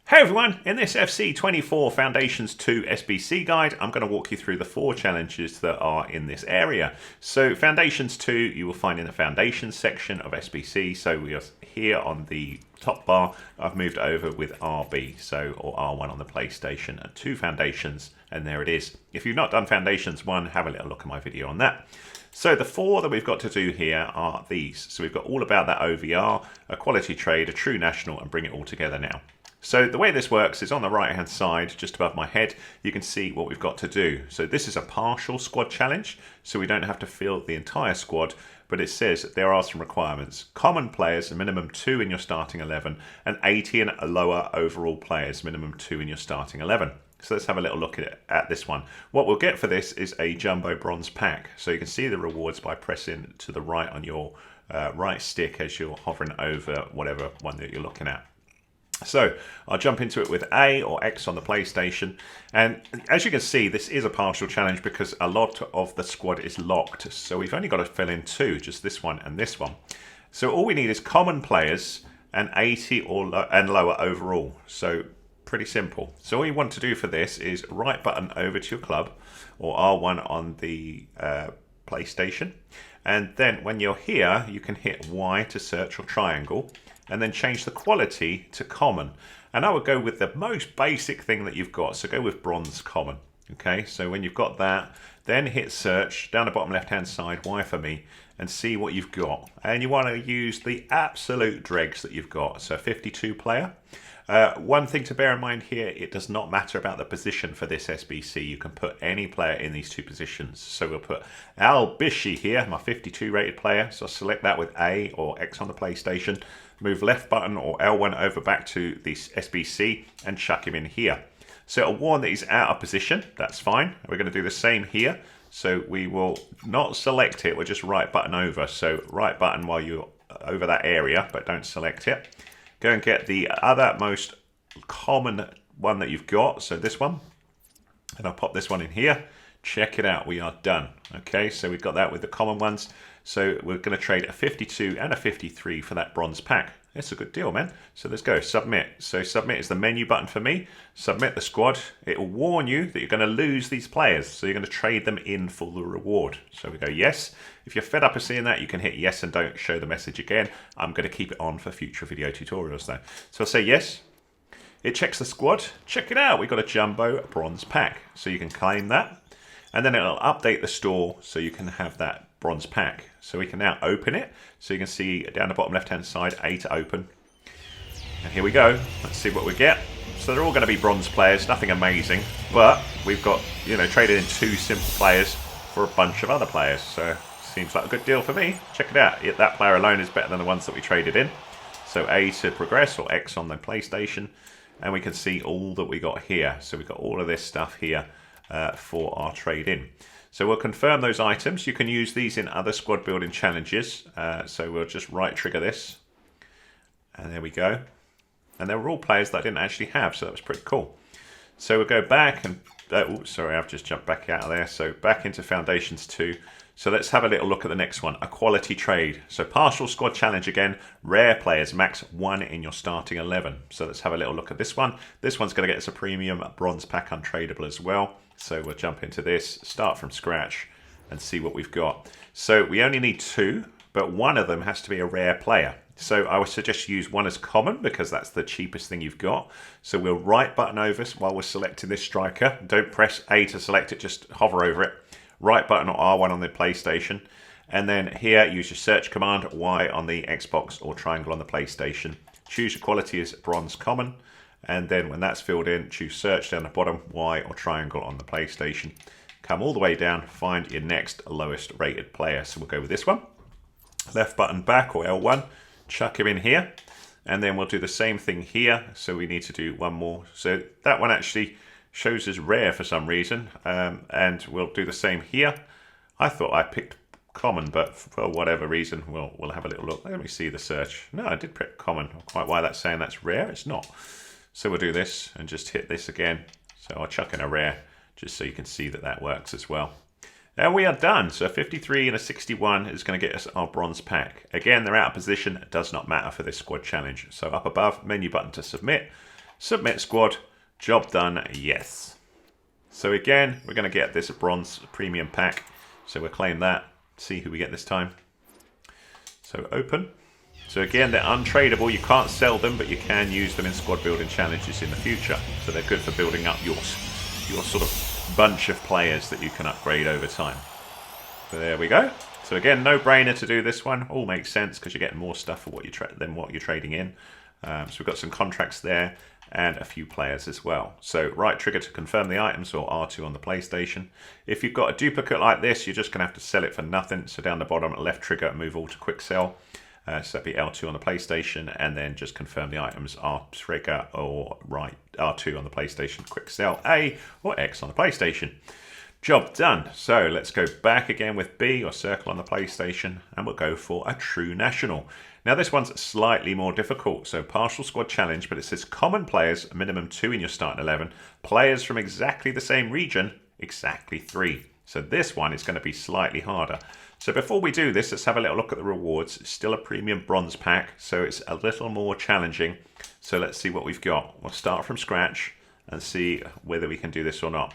Hey everyone, in this FC24 Foundations II SBC guide, I'm going to walk you through the 4 challenges that are in this area. So Foundations 2 you will find in the Foundations section of SBC. So we are here on the top bar. I've moved over with RB, or R1 on the PlayStation, and 2 Foundations, and there it is. If you've not done Foundations 1, have a little look at my video on that. So the 4 that we've got to do here are these. So we've got all about that OVR, a quality trade, a true national, and bring it all together now. So the way this works is on the right hand side, just above my head, you can see what we've got to do. So this is a partial squad challenge, so we don't have to field the entire squad, but it says there are some requirements. Common players, a minimum 2 in your starting 11, and 80 and lower overall players, minimum 2 in your starting 11. So let's have a little look at this one. What we'll get for this is a jumbo bronze pack. So you can see the rewards by pressing to the right on your right stick as you're hovering over whatever one that you're looking at. So I'll jump into it with A or X on the PlayStation, and as you can see this is a partial challenge because a lot of the squad is locked, so we've only got to fill in 2, just this one and this one. So all we need is common players and 80 and lower overall, so pretty simple. So all you want to do for this is right button over to your club or R1 on the PlayStation, and then when you're here you can hit Y to search or triangle, and then change the quality to common. And I would go with the most basic thing that you've got, so go with bronze common. Okay, so when you've got that, then hit search, down the bottom left hand side, Y for me, and see what you've got. And you want to use the absolute dregs that you've got, so 52 player. One thing to bear in mind here, it does not matter about the position for this SBC. You can put any player in these 2 positions. So we'll put Al Bishi here, my 52 rated player. So I'll select that with A or X on the PlayStation. Move left button or L1 over back to the SBC and chuck him in here. So it'll warn that he's out of position. That's fine. We're going to do the same here. So we will not select it. We'll just right button over. So right button while you're over that area, but don't select it. Go and get the other most common one that you've got. So this one. And I'll pop this one in here. Check it out. We are done. Okay, so we've got that with the common ones. So we're going to trade a 52 and a 53 for that bronze pack. That's a good deal, man. So let's go. Submit. So submit is the menu button for me. Submit the squad. It will warn you that you're going to lose these players. So you're going to trade them in for the reward. So we go yes. If you're fed up of seeing that, you can hit yes and don't show the message again. I'm going to keep it on for future video tutorials though. So I'll say yes. It checks the squad. Check it out. We've got a jumbo bronze pack. So you can claim that. And then it'll update the store so you can have that bronze pack. So we can now open it. So you can see down the bottom left hand side, A to open. And here we go. Let's see what we get. So they're all going to be bronze players, nothing amazing. But we've got, traded in 2 simple players for a bunch of other players. So seems like a good deal for me. Check it out. That player alone is better than the ones that we traded in. So A to progress or X on the PlayStation. And we can see all that we got here. So we've got all of this stuff here for our trade in. So we'll confirm those items. You can use these in other squad building challenges. So we'll just right trigger this. And there we go. And they were all players that I didn't actually have, so that was pretty cool. So we'll go back and... sorry, I've just jumped back out of there. So back into Foundations 2. So let's have a little look at the next one. A quality trade. So partial squad challenge again. Rare players, max 1 in your starting 11. So let's have a little look at this one. This one's going to get us a premium bronze pack untradeable as well. So we'll jump into this, start from scratch, and see what we've got. So we only need 2, but one of them has to be a rare player. So I would suggest you use one as common because that's the cheapest thing you've got. So we'll right button over while we're selecting this striker. Don't press A to select it, just hover over it. Right button or R1 on the PlayStation. And then here, use your search command, Y on the Xbox or triangle on the PlayStation. Choose your quality as bronze common. And then when that's filled in, choose search down the bottom, Y or triangle on the PlayStation. Come all the way down, find your next lowest rated player. So we'll go with this one. Left button back or L1, chuck him in here. And then we'll do the same thing here. So we need to do one more. So that one actually shows as rare for some reason. And we'll do the same here. I thought I picked common, but for whatever reason, we'll have a little look. Let me see the search. No, I did pick common. Not quite why that's saying that's rare. It's not. So we'll do this and just hit this again. So I'll chuck in a rare just so you can see that that works as well. Now we are done. So a 53 and a 61 is going to get us our bronze pack. Again, they're out of position. It does not matter for this squad challenge. So up above, menu button to submit. Submit squad. Job done. Yes. So again, we're going to get this bronze premium pack. So we'll claim that. See who we get this time. So open. So again, they're untradeable. You can't sell them, but you can use them in squad building challenges in the future. So they're good for building up your sort of bunch of players that you can upgrade over time. So there we go. So again, no brainer to do this one. All makes sense because you're getting more stuff for what than what you're trading in. So we've got some contracts there and a few players as well. So right trigger to confirm the items, or R2 on the PlayStation. If you've got a duplicate like this, you're just going to have to sell it for nothing. So down the bottom, left trigger, move all to quick sell. So that'd be L2 on the PlayStation, and then just confirm the items, R trigger or right R2 on the PlayStation, quick sell A, or X on the PlayStation. Job done. So let's go back again with B or circle on the PlayStation, and we'll go for a True National. Now this one's slightly more difficult. So partial squad challenge, but it says common players, minimum 2 in your starting 11. Players from exactly the same region, exactly 3. So this one is going to be slightly harder. So before we do this, let's have a little look at the rewards. It's still a premium bronze pack, so it's a little more challenging. So let's see what we've got. We'll start from scratch and see whether we can do this or not.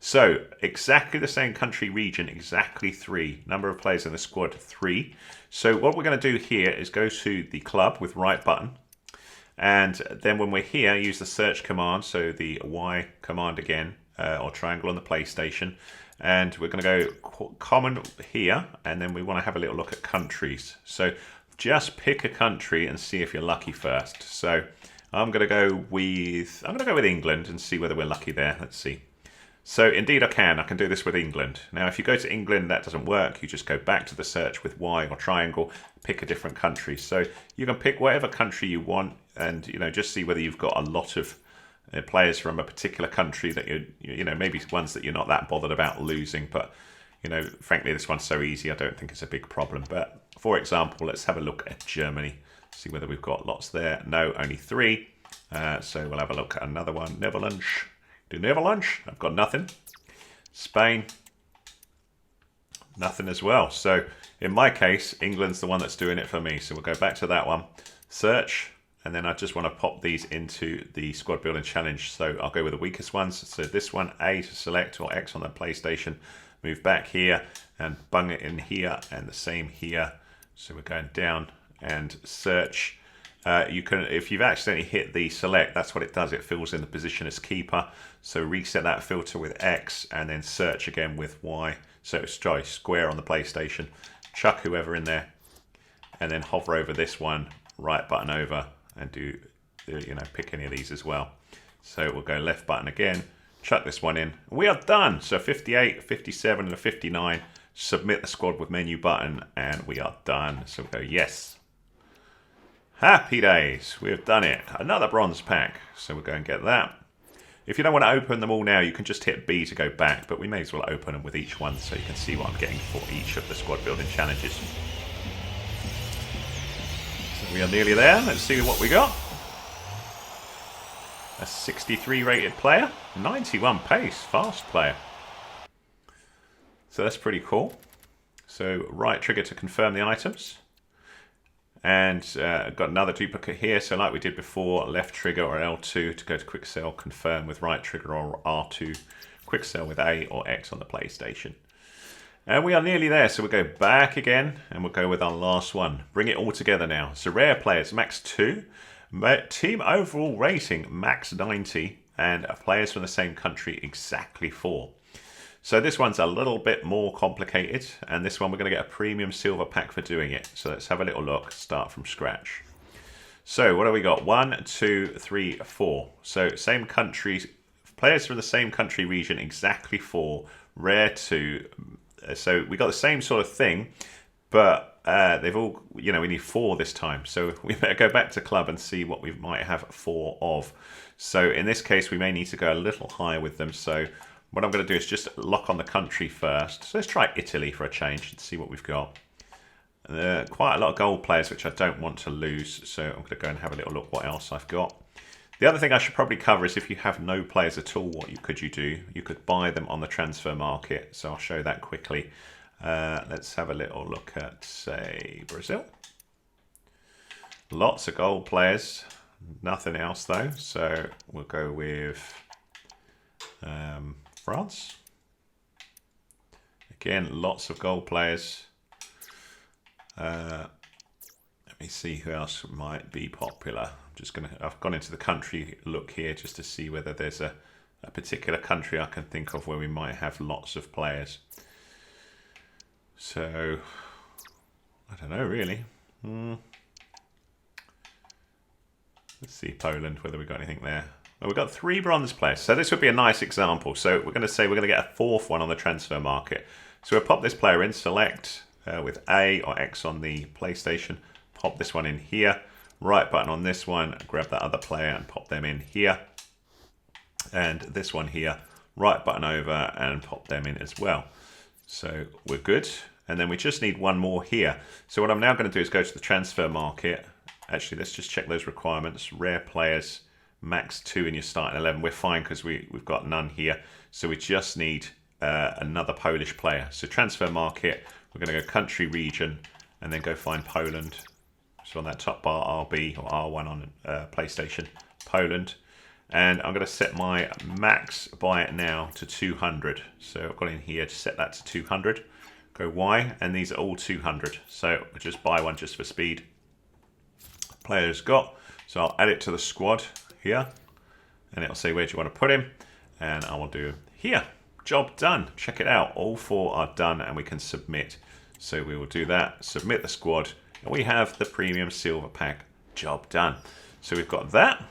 So exactly the same country region, exactly 3. Number of players in the squad, 3. So what we're going to do here is go to the club with right button. And then when we're here, use the search command. So the Y command again, or triangle on the PlayStation. And we're going to go common here, and then we want to have a little look at countries. So just pick a country and see if you're lucky first. So I'm going to go with England and see whether we're lucky there. Let's see. So indeed I can do this with England. Now if you go to England, that doesn't work. You just go back to the search with Y or triangle, pick a different country. So you can pick whatever country you want, and just see whether you've got a lot of players from a particular country that maybe ones that you're not that bothered about losing, but frankly this one's so easy I don't think it's a big problem. But for example, let's have a look at Germany, see whether we've got lots there. No, only 3. So we'll have a look at another one. Netherlands. Do Netherlands? I've got nothing. Spain, nothing as well. So in my case, England's the one that's doing it for me. So we'll go back to that one, search. And then I just want to pop these into the squad building challenge. So I'll go with the weakest ones. So this one, A to select, or X on the PlayStation. Move back here and bung it in here, and the same here. So we're going down and search. You can, if you've accidentally hit the select, that's what it does. It fills in the position as keeper. So reset that filter with X, and then search again with Y. So it's try square on the PlayStation. Chuck whoever in there, and then hover over this one, right button over, and do pick any of these as well. So we'll go left button again, chuck this one in. We are done. So 58, 57, and a 59. Submit the squad with menu button, and we are done. So we'll go yes. Happy days. We've done it. Another bronze pack. So we'll go and get that. If you don't want to open them all now, you can just hit B to go back, but we may as well open them with each one so you can see what I'm getting for each of the squad building challenges. We are nearly there. Let's see what we got. A 63 rated player, 91 pace, fast player. So that's pretty cool. So right trigger to confirm the items. And got another duplicate here. So like we did before, left trigger or L2 to go to quick sell, confirm with right trigger or R2, quick sell with A or X on the PlayStation. And we are nearly there, so we'll go back again, and we'll go with our last one. Bring it all together now. So rare players, max 2. Team overall rating, max 90. And players from the same country, exactly 4. So this one's a little bit more complicated, and this one we're going to get a premium silver pack for doing it. So let's have a little look, start from scratch. So what have we got? 1, 2, 3, 4. So same countries, players from the same country region, exactly 4. Rare 2. So we got the same sort of thing, but they've all, we need 4 this time. So we better go back to club and see what we might have 4 of. So in this case, we may need to go a little higher with them. So what I'm going to do is just lock on the country first. So let's try Italy for a change and see what we've got. Quite a lot of gold players, which I don't want to lose. So I'm going to go and have a little look what else I've got. The other thing I should probably cover is if you have no players at all, what could you do? You could buy them on the transfer market. So I'll show that quickly. Let's have a little look at, say, Brazil. Lots of gold players. Nothing else though, so we'll go with France. Again, lots of gold players. Let me see who else might be popular. I've gone into the country look here just to see whether there's a particular country I can think of where we might have lots of players. So, I don't know really. Let's see Poland, whether we've got anything there. Well, we've got 3 bronze players, so this would be a nice example. So we're going to say we're going to get a 4th one on the transfer market. So we'll pop this player in, select with A or X on the PlayStation, pop this one in here, right button on this one, grab that other player and pop them in here. And this one here, right button over and pop them in as well. So we're good. And then we just need one more here. So what I'm now going to do is go to the transfer market. Actually, let's just check those requirements. Rare players, max 2 in your starting 11. We're fine because we've got none here. So we just need another Polish player. So transfer market, we're going to go country, region, and then go find Poland. So on that top bar, RB or R1 on PlayStation, Poland. And I'm going to set my max buy it now to 200. So I've got in here to set that to 200. Go Y, and these are all 200. So we'll just buy one just for speed. Player's got, so I'll add it to the squad here, and it'll say where do you want to put him, and I will do here. Job done. Check it out. All 4 are done, and we can submit. So we will do that. Submit the squad, and we have the premium silver pack. Job done. So we've got that.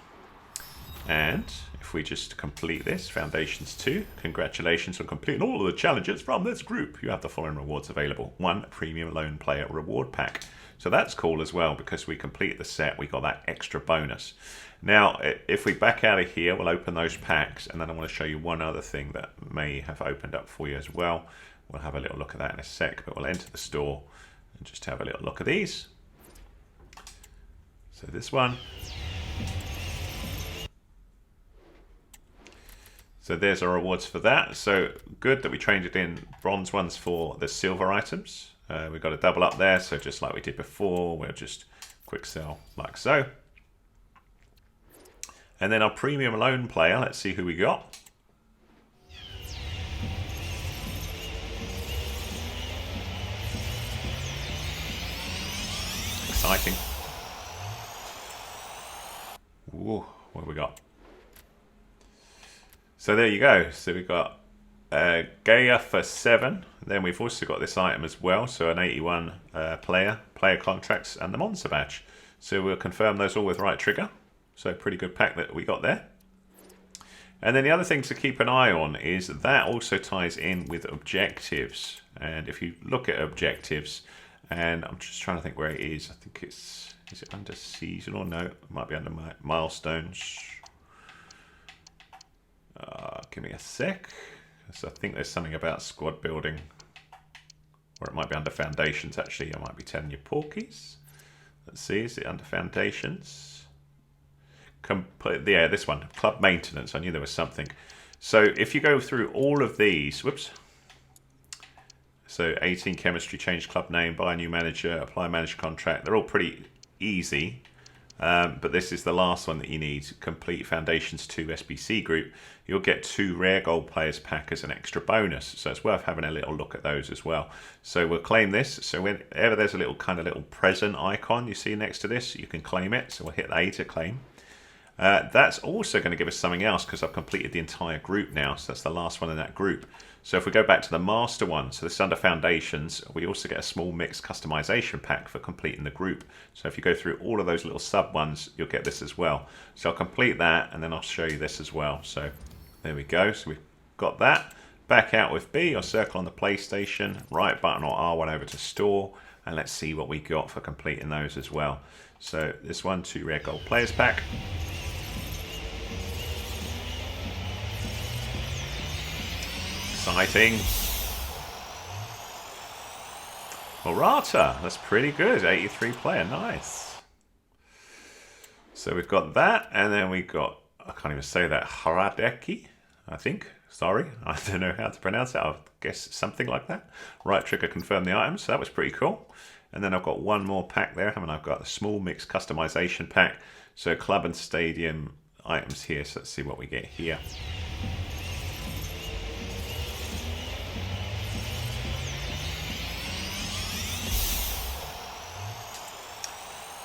And if we just complete this, Foundations 2, congratulations on completing all of the challenges from this group. You have the following rewards available. 1 premium lone player reward pack. So that's cool as well, because we completed the set, we got that extra bonus. Now, if we back out of here, we'll open those packs, and then I want to show you one other thing that may have opened up for you as well. We'll have a little look at that in a sec, but we'll enter the store and just have a little look at these. So this one. So there's our rewards for that. So good that we traded in bronze ones for the silver items. We've got a double up there, so just like we did before, we'll just quick sell like so. And then our premium loan player, let's see who we got. Exciting. Ooh, what have we got? So there you go. So we've got Gaia for 7. Then we've also got this item as well. So an 81 player contracts, and the Monster badge. So we'll confirm those all with right trigger. So pretty good pack that we got there. And then the other thing to keep an eye on is that also ties in with objectives. And if you look at objectives, and I'm just trying to think where it is. I think is it under seasonal? No, it might be under milestones. Give me a sec. So I think there's something about squad building, or it might be under foundations. Actually, I might be telling you porkies. Let's see, is it under foundations? Yeah, this one, club maintenance. I knew there was something. So if you go through all of these, whoops. So 18 chemistry, change club name, buy a new manager, apply manager contract. They're all pretty easy. But this is the last one that you need. Complete Foundations II SBC group. You'll get 2 rare gold players pack as an extra bonus. So it's worth having a little look at those as well. So we'll claim this. So whenever there's a little present icon you see next to this, you can claim it. So we'll hit A to claim. That's also going to give us something else because I've completed the entire group now. So that's the last one in that group. So if we go back to the master one, so this is under Foundations, we also get a small mix customization pack for completing the group. So if you go through all of those little sub ones, you'll get this as well. So I'll complete that and then I'll show you this as well. So there we go. So we've got that. Back out with B or circle on the PlayStation, right button or R1 over to store, and let's see what we got for completing those as well. So this one, 2 rare gold players pack. Exciting. Morata, that's pretty good. 83 player, nice. So we've got that, and then we got, I can't even say that, Haradeki, I think. Sorry, I don't know how to pronounce it. I'll guess something like that. Right trigger, confirm the items. So that was pretty cool. And then I've got one more pack there, haven't I? I've got a small mix customization pack. So club and stadium items here. So let's see what we get here.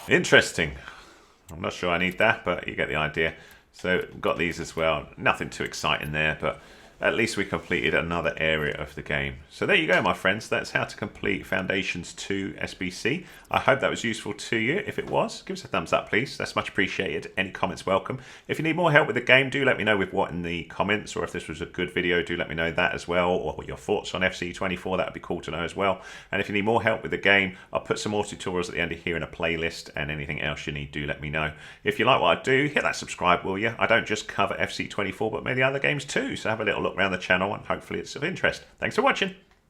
Interesting. I'm not sure I need that, but you get the idea. So we've got these as well. Nothing too exciting there, but at least we completed another area of the game. So there you go, my friends. That's how to complete Foundations II SBC. I hope that was useful to you. If it was, give us a thumbs up, please. That's much appreciated. Any comments welcome. If you need more help with the game, do let me know with what in the comments, or if this was a good video, do let me know that as well, or your thoughts on FC24. That would be cool to know as well. And if you need more help with the game, I'll put some more tutorials at the end of here in a playlist, and anything else you need, do let me know. If you like what I do, hit that subscribe, will you? I don't just cover FC24, but many other games too, so have a little look around the channel and hopefully it's of interest. Thanks for watching.